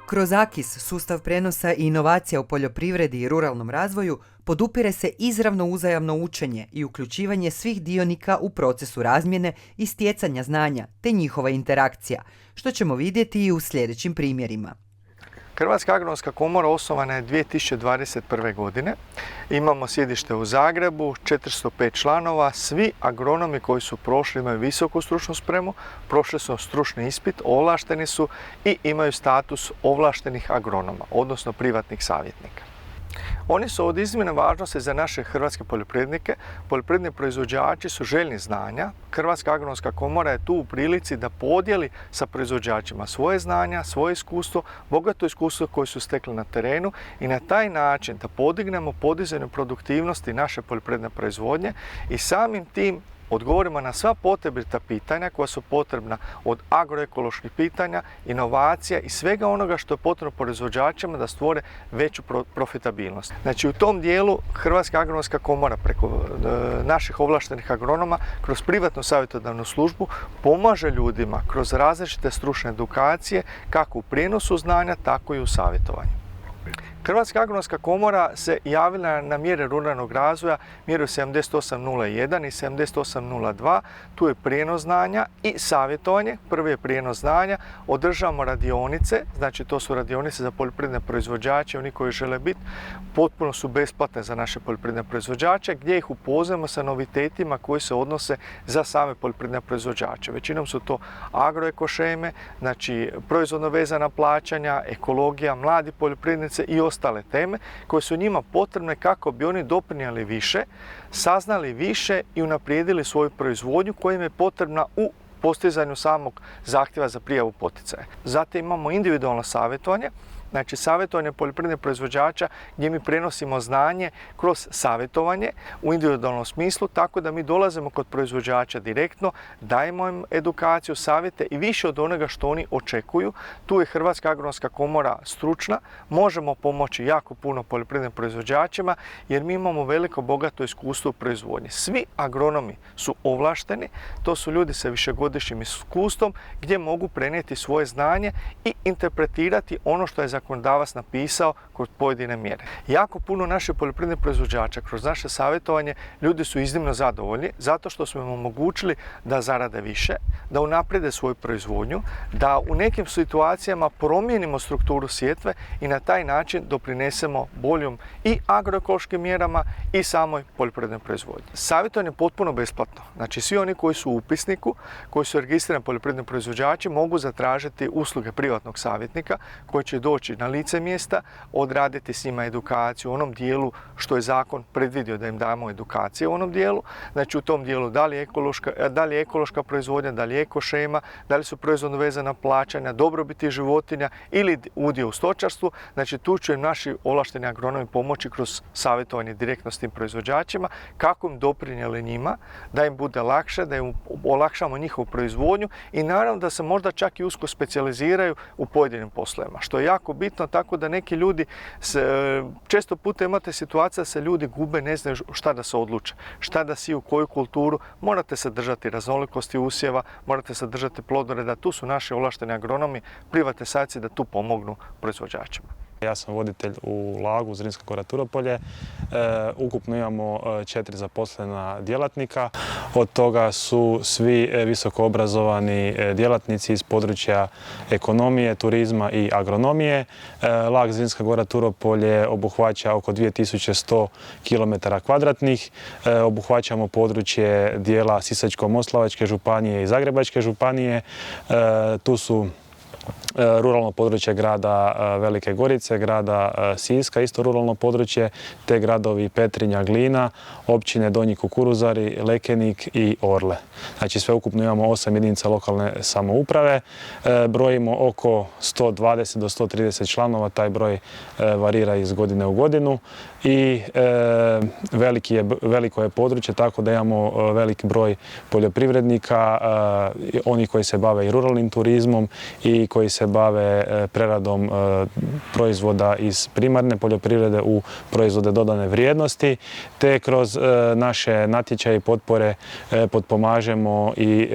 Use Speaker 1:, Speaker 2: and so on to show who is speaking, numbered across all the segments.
Speaker 1: Kroz AKIS, sustav prenosa i inovacija u poljoprivredi i ruralnom razvoju, podupire se izravno uzajamno učenje i uključivanje svih dionika u procesu razmjene i stjecanja znanja, te njihova interakcija, što ćemo vidjeti i u sljedećim primjerima.
Speaker 2: Hrvatska agronomska komora osnovana je 2021. godine. Imamo sjedište u Zagrebu, 405 članova. Svi agronomi koji su prošli imaju visoku stručnu spremu, prošli su stručni ispit, ovlašteni su i imaju status ovlaštenih agronoma, odnosno privatnih savjetnika. Oni su od iznimne važnosti za naše hrvatske poljoprivrednike. Poljoprivredni proizvođači su željni znanja. Hrvatska agronomska komora je tu u prilici da podijeli sa proizvođačima svoje znanja, svoje iskustvo, bogato iskustvo koje su stekli na terenu i na taj način da podignemo podizanju produktivnosti naše poljoprivredne proizvodnje i samim tim odgovorimo na sva potrebita pitanja koja su potrebna od agroekoloških pitanja, inovacija i svega onoga što je potrebno proizvođačima da stvore veću profitabilnost. Znači u tom dijelu Hrvatska agronomska komora preko naših ovlaštenih agronoma kroz privatnu savjetodavnu službu pomaže ljudima kroz različite stručne edukacije kako u prijenosu znanja, tako i u savjetovanju. Hrvatska agronomska komora se javila na mjere ruralnog razvoja, mjeru 7801 i 7802. Tu je prijenos znanja i savjetovanje. Prvi je prijenos znanja. Održavamo radionice, znači to su radionice za poljoprivredne proizvođače, oni koji žele biti, potpuno su besplatne za naše poljoprivredne proizvođače, gdje ih upoznajemo sa novitetima koji se odnose za same poljoprivredne proizvođače. Većinom su to agroekošeme, znači proizvodno vezana plaćanja, ekologija, mladi poljoprivrednici i ostale teme koje su njima potrebne kako bi oni doprinijeli više, saznali više i unaprijedili svoju proizvodnju koja im je potrebna u postizanju samog zahtjeva za prijavu poticaja. Zatim imamo individualno savjetovanje, znači savjetovanje poljoprivrednih proizvođača gdje mi prenosimo znanje kroz savjetovanje u individualnom smislu, tako da mi dolazimo kod proizvođača direktno, dajemo im edukaciju, savjete i više od onoga što oni očekuju. Tu je Hrvatska agronomska komora stručna, možemo pomoći jako puno poljoprivrednim proizvođačima jer mi imamo veliko bogato iskustvo u proizvodnji. Svi agronomi su ovlašteni, to su ljudi sa višegodišnjim iskustvom gdje mogu prenijeti svoje znanje i interpretirati ono što je zakonodavac napisao kroz pojedine mjere. Jako puno naših poljoprivrednih proizvođača kroz naše savjetovanje ljudi su iznimno zadovoljni zato što smo im omogućili da zarade više, da unaprijede svoju proizvodnju, da u nekim situacijama promijenimo strukturu sjetve i na taj način doprinesemo boljom i agroekološkim mjerama i samoj poljoprivrednoj proizvodnji. Savjetovanje je potpuno besplatno. Znači svi oni koji su u upisniku, koji su registrirani poljoprivredni proizvođači mogu zatražiti usluge privatnog savjetnika koji će doći na lice mjesta, odraditi s njima edukaciju u onom dijelu što je zakon predvidio da im damo edukacije u onom dijelu. Znači u tom dijelu da li je ekološka proizvodnja, da li je ekošema, da li su proizvodno vezana plaćanja, dobrobiti životinja ili udio u stočarstvu. Znači tu će im naši ovlašteni agronomi pomoći kroz savjetovanje direktno s tim proizvođačima kako im doprinijeli njima, da im bude lakše, da im olakšamo njihovu proizvodnju i naravno da se možda čak i usko specijaliziraju u pojedinim poslovima, što je jako bitno, tako da neki ljudi često puta imate situacija da se ljudi gube, ne znaju šta da se odluče, šta da siju, koju kulturu. Morate se držati raznolikosti usjeva, morate se držati plodoreda. Tu su naši ovlašteni agronomi, privatne savjetnici da tu pomognu proizvođačima.
Speaker 3: Ja sam voditelj u Lagu Zrinska Gora Turopolje. Ukupno imamo 4 zaposlena djelatnika. Od toga su svi visoko obrazovani djelatnici iz područja ekonomije, turizma i agronomije. Lag Zrinska Gora Turopolje obuhvaća oko 2100 km2. Obuhvaćamo područje dijela Sisačko-moslavačke županije i Zagrebačke županije. Tu su ruralno područje grada Velike Gorice, grada Siska, isto ruralno područje, te gradovi Petrinja, Glina, općine Donji Kukuruzari, Lekenik i Orle. Znači sve ukupno imamo 8 jedinica lokalne samouprave, brojimo oko 120 do 130 članova, taj broj varira iz godine u godinu i veliko je područje, tako da imamo veliki broj poljoprivrednika, oni koji se bave i ruralnim turizmom i i koji se bave preradom proizvoda iz primarne poljoprivrede u proizvode dodane vrijednosti, te kroz naše natječaje i potpore potpomažemo i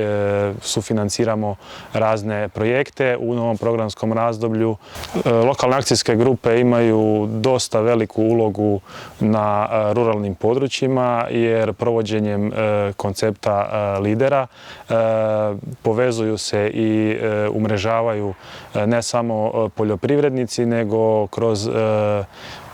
Speaker 3: sufinanciramo razne projekte u novom programskom razdoblju. Lokalne akcijske grupe imaju dosta veliku ulogu na ruralnim područjima jer provođenjem koncepta lidera povezuju se i umrežavaju ne samo poljoprivrednici nego kroz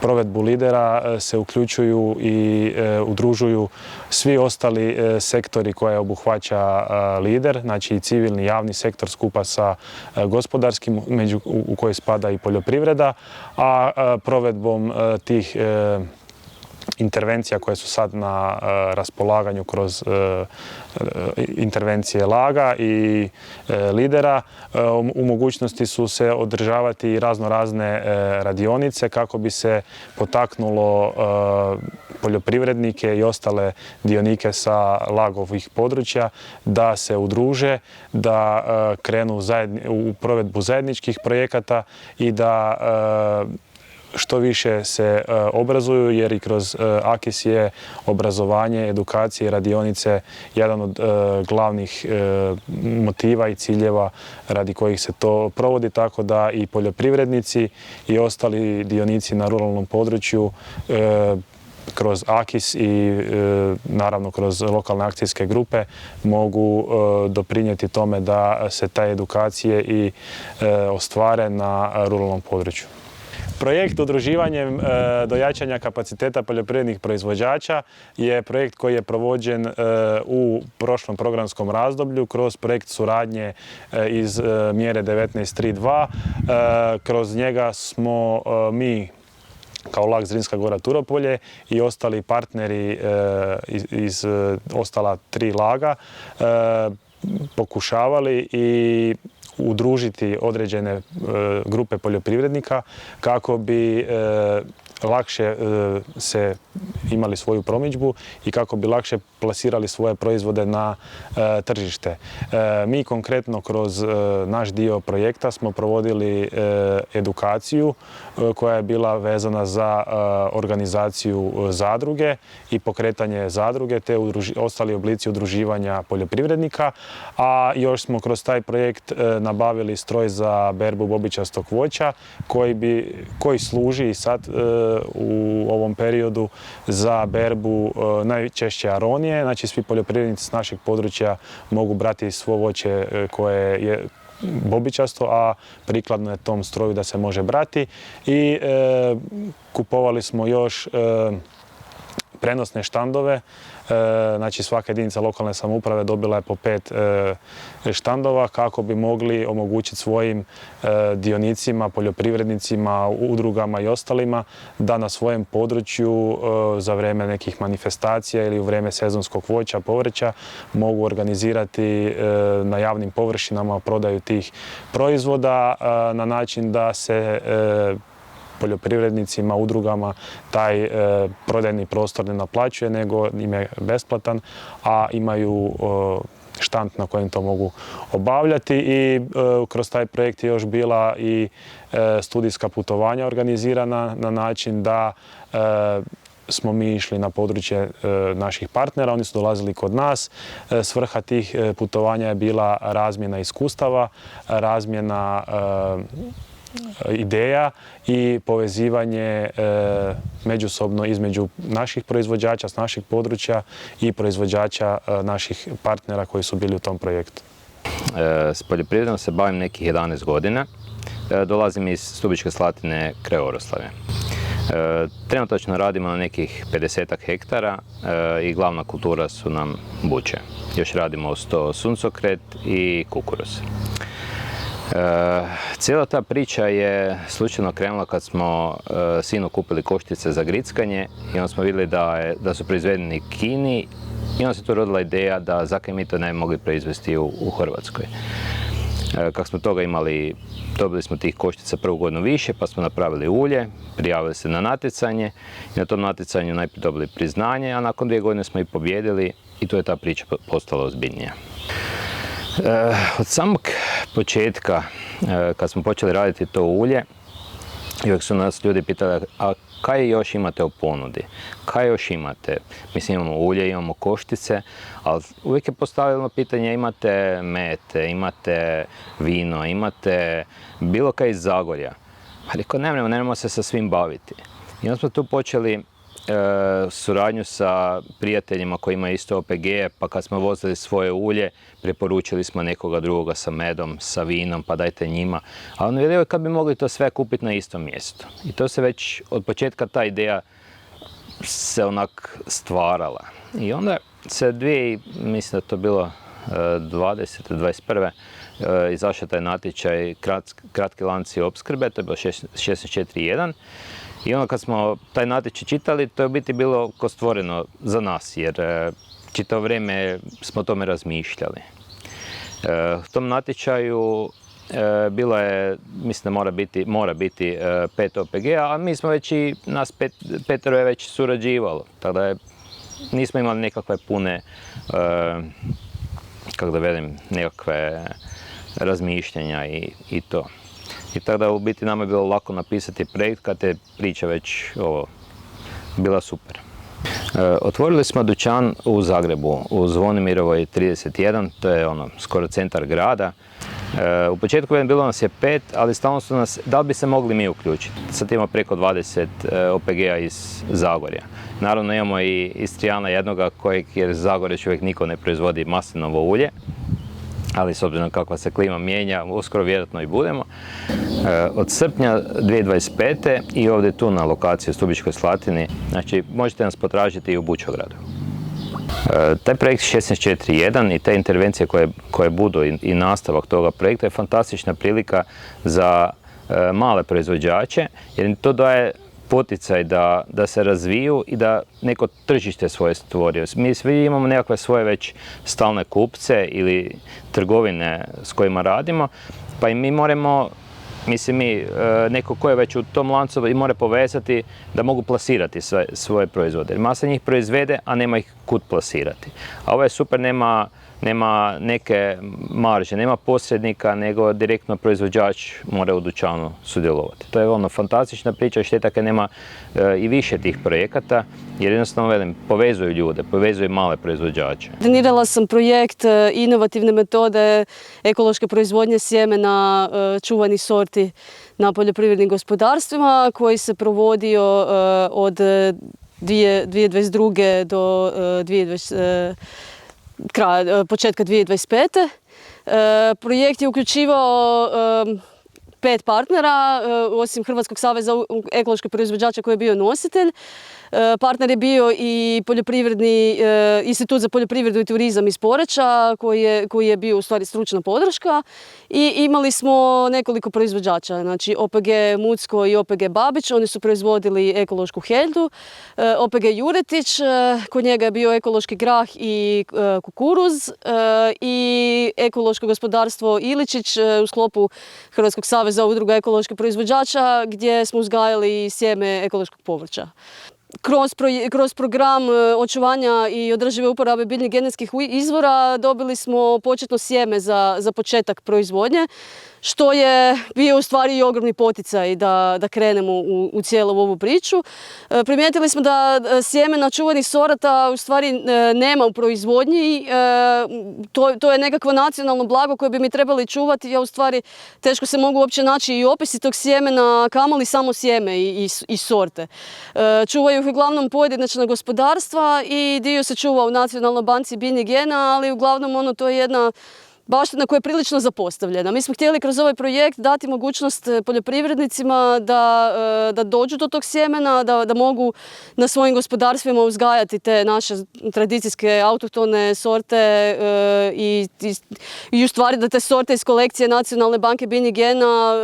Speaker 3: provedbu lidera se uključuju i udružuju svi ostali sektori koje obuhvaća lider, znači i civilni javni sektor skupa sa gospodarskim u koji spada i poljoprivreda, a provedbom tih intervencija koje su sad na raspolaganju kroz intervencije laga i lidera, u mogućnosti su se održavati i razne radionice kako bi se potaknulo poljoprivrednike i ostale dionike sa lagovih područja da se udruže, da krenu u provedbu zajedničkih projekata i da što više se obrazuju, jer i kroz AKIS je obrazovanje, edukacije i radionice jedan od glavnih motiva i ciljeva radi kojih se to provodi, tako da i poljoprivrednici i ostali dionici na ruralnom području kroz AKIS i naravno kroz lokalne akcijske grupe mogu doprinijeti tome da se te edukacije i ostvare na ruralnom području. Projekt udruživanjem do jačanja kapaciteta poljoprivrednih proizvođača je projekt koji je provođen u prošlom programskom razdoblju kroz projekt suradnje iz mjere 19.3.2. Kroz njega smo mi kao LAG Zrinska Gora Turopolje i ostali partneri iz ostala 3 laga pokušavali i udružiti određene grupe poljoprivrednika kako bi lakše se imali svoju promidžbu i kako bi lakše plasirali svoje proizvode na tržište. Mi konkretno kroz naš dio projekta smo provodili edukaciju koja je bila vezana za organizaciju zadruge i pokretanje zadruge te ostali oblici udruživanja poljoprivrednika, a još smo kroz taj projekt nabavili stroj za berbu bobičastog voća koji služi i sad u ovom periodu za berbu najčešće aronije. Znači svi poljoprivrednici s našeg područja mogu brati svo voće koje je bobičasto, a prikladno je tom stroju da se može brati. I kupovali smo još prenosne štandove. Znači svaka jedinica lokalne samouprave dobila je po 5 štandova kako bi mogli omogućiti svojim dionicima, poljoprivrednicima, udrugama i ostalima da na svojem području za vrijeme nekih manifestacija ili u vrijeme sezonskog voća, povrća mogu organizirati na javnim površinama prodaju tih proizvoda na način da se poljoprivrednicima, udrugama taj prodajni prostor ne naplaćuje, nego im je besplatan, a imaju štand na kojem to mogu obavljati. I kroz taj projekt je još bila i studijska putovanja organizirana na način da smo mi išli na područje naših partnera, oni su dolazili kod nas. Svrha tih putovanja je bila razmjena iskustava, razmjena ideja i povezivanje međusobno između naših proizvođača s našeg područja i proizvođača naših partnera koji su bili u tom projektu.
Speaker 4: S poljoprivredom se bavim nekih 11 godina. Dolazim iz Stubičke Slatine kraj Oroslavlja. Trenutačno radimo na nekih 50 hektara i glavna kultura su nam buće. Još radimo 100 suncokret i kukuruz. Cijela ta priča je slučajno krenula kad smo sinu kupili koštice za grickanje i onda smo vidjeli da su proizvedeni u Kini i onda se tu rodila ideja da zakaj mi to ne bi mogli proizvesti u Hrvatskoj. Kako smo toga imali, dobili smo tih koštica prvu godinu više, pa smo napravili ulje, prijavili se na natjecanje i na tom natjecanju najprije dobili priznanje, a nakon 2 godine smo i pobjedili i tu je ta priča postala ozbiljnija. Od samog početka kad smo počeli raditi to ulje, i uvijek su nas ljudi pitali, a kaj još imate u ponudi? Kaj još imate? Mislim, imamo ulje, imamo koštice, ali uvijek je postavljeno pitanje, imate mete, imate vino, imate bilo kaj iz Zagorja. Pa rekao, nemojmo se sa svim baviti. I onda smo tu počeli suradnju sa prijateljima koji imaju isto OPG-e, pa kad smo vozili svoje ulje, preporučili smo nekoga drugoga sa medom, sa vinom, pa dajte njima. A on vidio kad bi mogli to sve kupiti na istom mjestu. I to se već od početka ta ideja se onak stvarala. I onda se mislim da to bilo 20. 21. Izašao taj natječaj kratki lanci opskrbe, to je bilo 16.4.1. I onda kad smo taj natječaj čitali, to je u biti bilo ko stvoreno za nas, jer čitavo vrijeme smo o tome razmišljali. U tom natječaju bilo je, mislim da mora biti 5 OPG-a, a mi smo već i nas petero je već surađivalo, tako da nismo imali nekakve pune, kako da velim, nekakve razmišljanja i to. I tako da u biti nama je bilo lako napisati projekt kad je priča već bila super. Otvorili smo dućan u Zagrebu, u Zvonimirovoj 31, to je skoro centar grada. U početku bilo nas je 5, ali stalno su nas, da li bi se mogli mi uključiti. Sad imamo preko 20 OPG-a iz Zagorja. Naravno imamo i Istrijana jednoga kojeg, jer Zagorje čovjek niko ne proizvodi maslinovo ulje, ali s obzirom kakva se klima mijenja, uskoro vjerojatno i budemo. Od srpnja 2025. i ovdje tu na lokaciji u Stubičkoj Slatini, znači možete nas potražiti i u Bučogradu. Taj projekt 16.4.1 i te intervencije koje budu i nastavak toga projekta je fantastična prilika za male proizvođače, jer im to daje poticaj da se razviju i da neko tržište svoje stvorio. Mi svi imamo nekakve svoje već stalne kupce ili trgovine s kojima radimo, pa i mi moramo, neko ko je već u tom lancu i mora povezati da mogu plasirati svoje proizvode. Jer masa njih proizvede, a nema ih kud plasirati. A ovo je super, nema neke marže, nema posrednika, nego direktno proizvođač mora u dućanu sudjelovati. To je fantastična priča, šteta kad nema i više tih projekata, jer jednostavno povezuju ljude, povezuju male proizvođače.
Speaker 5: Trenirala sam projekt inovativne metode ekološke proizvodnje sjemena čuvanih sorti na poljoprivrednim gospodarstvima koji se provodio od 2022. do 2020. Početka 2025. Projekt je uključivao 5 partnera, osim Hrvatskog saveza ekoloških proizvođača koji je bio nositelj. Partner je bio i Institut za poljoprivredu i turizam iz Poreča koji je bio u stvari stručna podrška i imali smo nekoliko proizvođača, znači OPG Mucko i OPG Babić, oni su proizvodili ekološku heljdu, OPG Juretić, kod njega je bio ekološki grah i kukuruz i ekološko gospodarstvo Iličić u sklopu Hrvatskog saveza udruga ekoloških proizvođača gdje smo uzgajali sjeme ekološkog povrća. Kroz program očuvanja i održive uporabe biljnih genetskih izvora dobili smo početno sjeme za početak proizvodnje, što je bio u stvari i ogromni poticaj da krenemo u cijelu ovu priču. Primijetili smo da sjemena čuvanih sorata u stvari nema u proizvodnji. To je nekakvo nacionalno blago koje bi mi trebali čuvati. Ja u stvari teško se mogu uopće naći i opisi tog sjemena, kamoli samo sjeme i sorte. Čuvaju ih uglavnom pojedinačna gospodarstva i dio se čuva u Nacionalnoj banci biljnih gena, ali uglavnom to je jedna baština koja je prilično zapostavljena. Mi smo htjeli kroz ovaj projekt dati mogućnost poljoprivrednicima da dođu do tog sjemena, da mogu na svojim gospodarstvima uzgajati te naše tradicijske autohtone sorte i u stvari da te sorte iz kolekcije Nacionalne banke biljnih gena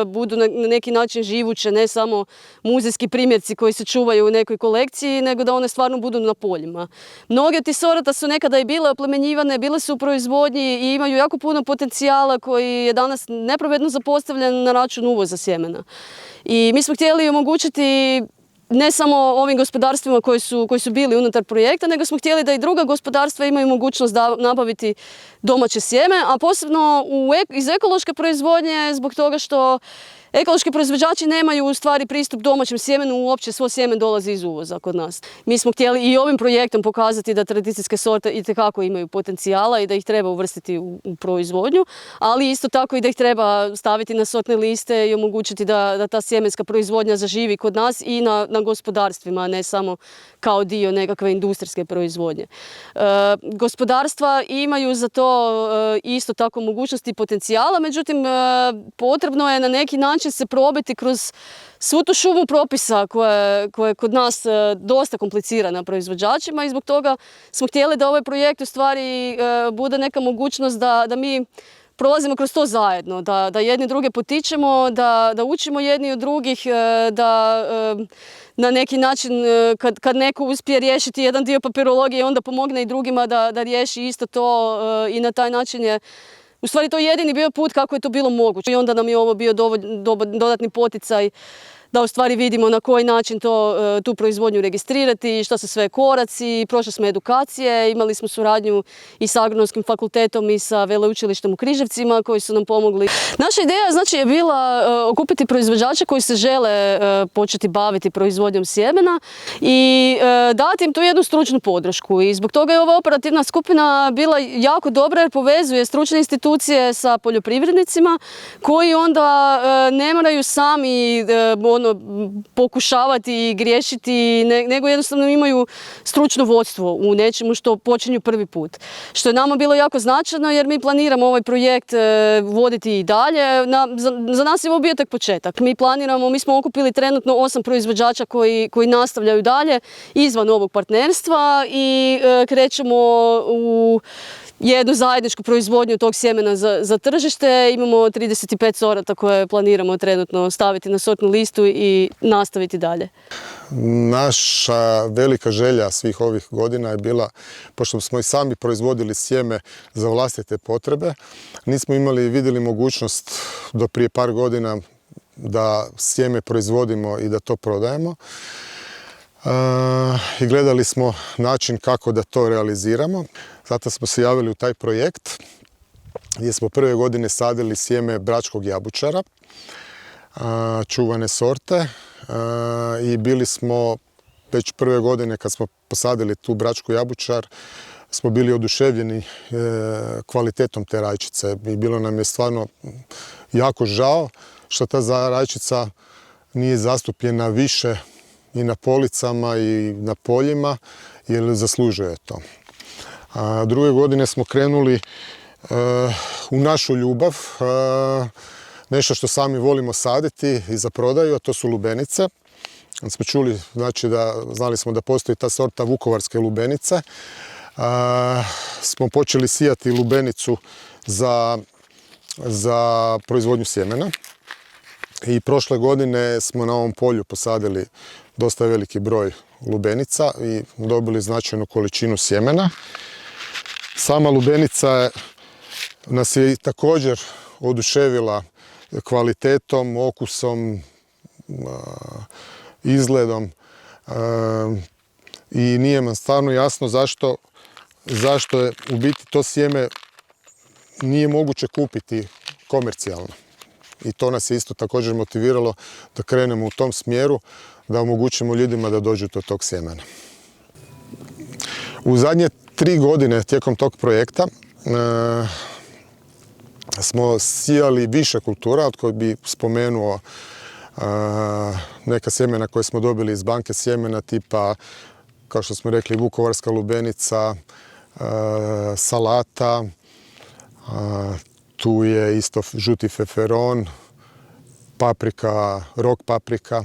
Speaker 5: budu na neki način živuće, ne samo muzejski primjerci koji se čuvaju u nekoj kolekciji, nego da one stvarno budu na poljima. Mnoge od tih sorata su nekada i bile oplemenjivane, bile su u proizvodnji i imaju jako puno potencijala koji je danas nepravedno zapostavljen na račun uvoza sjemena. I mi smo htjeli omogućiti ne samo ovim gospodarstvima koji su bili unutar projekta, nego smo htjeli da i druga gospodarstva imaju mogućnost nabaviti domaće sjeme, a posebno iz ekološke proizvodnje zbog toga što ekološki proizvođači nemaju u stvari pristup domaćem sjemenu, uopće svo sjeme dolazi iz uvoza kod nas. Mi smo htjeli i ovim projektom pokazati da tradicijske sorte itekako imaju potencijala i da ih treba uvrstiti u proizvodnju, ali isto tako i da ih treba staviti na sortne liste i omogućiti da ta sjemenska proizvodnja zaživi kod nas i na gospodarstvima, a ne samo kao dio nekakve industrijske proizvodnje. Gospodarstva imaju za to isto tako mogućnosti i potencijala, međutim potrebno je na neki način se probiti kroz svu tu šumu propisa koja je kod nas dosta komplicirana proizvođačima i zbog toga smo htjeli da ovaj projekt u stvari bude neka mogućnost da mi prolazimo kroz to zajedno, da jedni druge potičemo, da učimo jedni od drugih, da na neki način kad neko uspije riješiti jedan dio papirologije onda pomogne i drugima da riješi isto to i na taj način je u stvari to je jedini bio put kako je to bilo moguće. I onda nam je ovo bio dodatni poticaj da u stvari vidimo na koji način tu proizvodnju registrirati, što su sve koraci, prošli smo edukacije, imali smo suradnju i sa Agronomskim fakultetom i sa Veleučilištem u Križevcima koji su nam pomogli. Naša ideja znači je bila okupiti proizvođače koji se žele početi baviti proizvodnjom sjemena i dati im tu jednu stručnu podršku i zbog toga je ova operativna skupina bila jako dobra jer povezuje stručne institucije sa poljoprivrednicima koji onda ne moraju sami pokušavati i griješiti, nego jednostavno imaju stručno vodstvo u nečemu što počinju prvi put. Što je nama bilo jako značajno jer mi planiramo ovaj projekt voditi i dalje. Za nas je ovo bio tek početak. Mi smo okupili trenutno 8 proizvođača koji nastavljaju dalje izvan ovog partnerstva i krećemo u jednu zajedničku proizvodnju tog sjemena za tržište. Imamo 35 sorata koje planiramo trenutno staviti na sortnu listu i nastaviti dalje.
Speaker 6: Naša velika želja svih ovih godina je bila, pošto smo i sami proizvodili sjeme za vlastite potrebe, nismo vidjeli mogućnost do prije par godina da sjeme proizvodimo i da to prodajemo. I gledali smo način kako da to realiziramo. Zato smo se javili u taj projekt gdje smo prve godine sadili sjeme bračkog jabučara, čuvane sorte i bili smo već prve godine kad smo posadili tu bračku jabučar smo bili oduševljeni kvalitetom te rajčice i bilo nam je stvarno jako žao što ta rajčica nije zastupljena više i na policama i na poljima jer zaslužuje to. A druge godine smo krenuli u našu ljubav, nešto što sami volimo saditi i za prodaju, a to su lubenice. Smo čuli, znači znali smo da postoji ta sorta vukovarske lubenice. Smo počeli sijati lubenicu za proizvodnju sjemena. I prošle godine smo na ovom polju posadili dosta veliki broj lubenica i dobili značajnu količinu sjemena. Sama lubenica nas je također oduševila kvalitetom, okusom, izgledom i nije nam stvarno jasno zašto je u biti to sjeme nije moguće kupiti komercijalno. I to nas je isto također motiviralo da krenemo u tom smjeru, da omogućimo ljudima da dođu do tog sjemena. U zadnje 3 godine tijekom tog projekta smo sijali više kultura, od kojih bi spomenuo neka sjemena koje smo dobili iz banke sjemena tipa, kao što smo rekli, vukovarska lubenica, salata, tu je isto žuti feferon, paprika, rok paprika.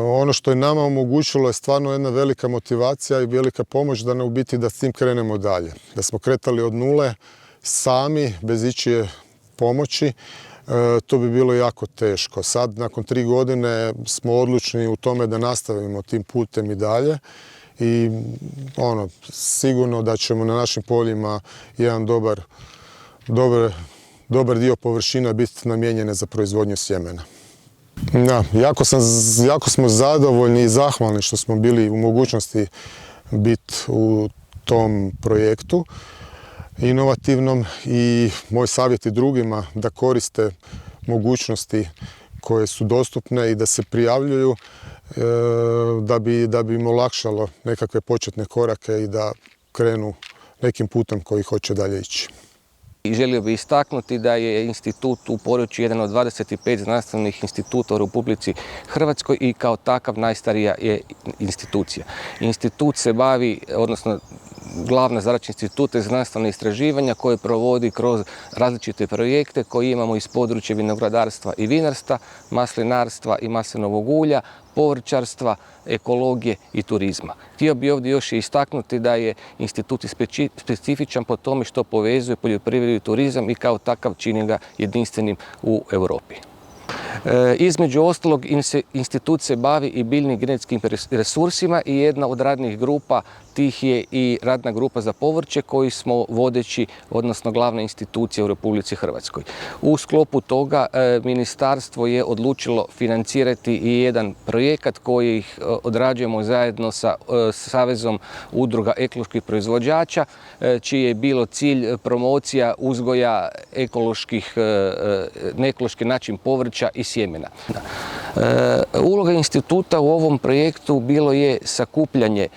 Speaker 6: Ono što je nama omogućilo je stvarno jedna velika motivacija i velika pomoć da s tim krenemo dalje. Da smo kretali od nule, sami, bez ičije pomoći, to bi bilo jako teško. Sad, nakon 3 godine, smo odlučni u tome da nastavimo tim putem i dalje. I sigurno da ćemo na našim poljima jedan dobar dio površina biti namijenjene za proizvodnju sjemena. Da, jako smo zadovoljni i zahvalni što smo bili u mogućnosti biti u tom projektu inovativnom i moj savjet i drugima da koriste mogućnosti koje su dostupne i da se prijavljuju da bi im olakšalo nekakve početne korake i da krenu nekim putem koji hoće dalje ići.
Speaker 7: I želio bih istaknuti da je institut u području jedan od 25 znanstvenih instituta u Republici Hrvatskoj i kao takav najstarija je institucija. Institut se bavi, odnosno glavna zadaća instituta je znanstvena istraživanja koje provodi kroz različite projekte koje imamo iz područja vinogradarstva i vinarstva, maslinarstva i maslinovog ulja, povrćarstva, ekologije i turizma. Htio bih ovdje još istaknuti da je institut specifičan po tome što povezuje poljoprivredu i turizam i kao takav čini ga jedinstvenim u Europi. Između ostalog, institut se bavi i biljnim genetskim resursima i jedna od radnih grupa tih je i radna grupa za povrće koji smo vodeći, odnosno glavna institucija u Republici Hrvatskoj. U sklopu toga ministarstvo je odlučilo financirati i jedan projekat koji odrađujemo zajedno sa Savezom udruga ekoloških proizvođača, čiji je bilo cilj promocija uzgoja na ekološki način povrća i sjemena. Uloga instituta u ovom projektu bilo je sakupljanje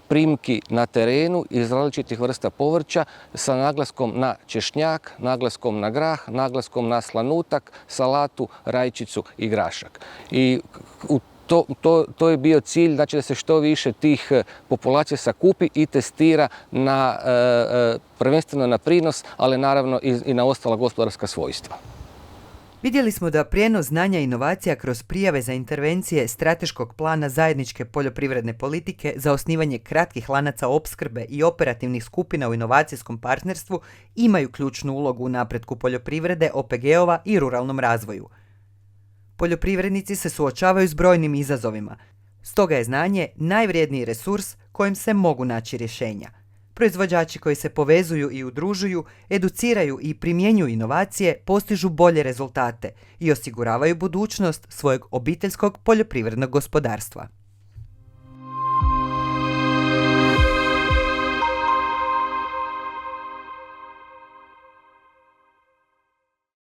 Speaker 7: primki na terenu iz različitih vrsta povrća sa naglaskom na češnjak, naglaskom na grah, naglaskom na slanutak, salatu, rajčicu i grašak. I to je bio cilj, znači da se što više tih populacija sakupi i testira prvenstveno na prinos, ali naravno i na ostala gospodarska svojstva.
Speaker 1: Vidjeli smo da prijenos znanja i inovacija kroz prijave za intervencije strateškog plana zajedničke poljoprivredne politike za osnivanje kratkih lanaca opskrbe i operativnih skupina u inovacijskom partnerstvu imaju ključnu ulogu u napretku poljoprivrede, OPG-ova i ruralnom razvoju. Poljoprivrednici se suočavaju s brojnim izazovima, stoga je znanje najvrijedniji resurs kojim se mogu naći rješenja. Proizvođači koji se povezuju i udružuju, educiraju i primjenjuju inovacije, postižu bolje rezultate i osiguravaju budućnost svojeg obiteljskog poljoprivrednog gospodarstva.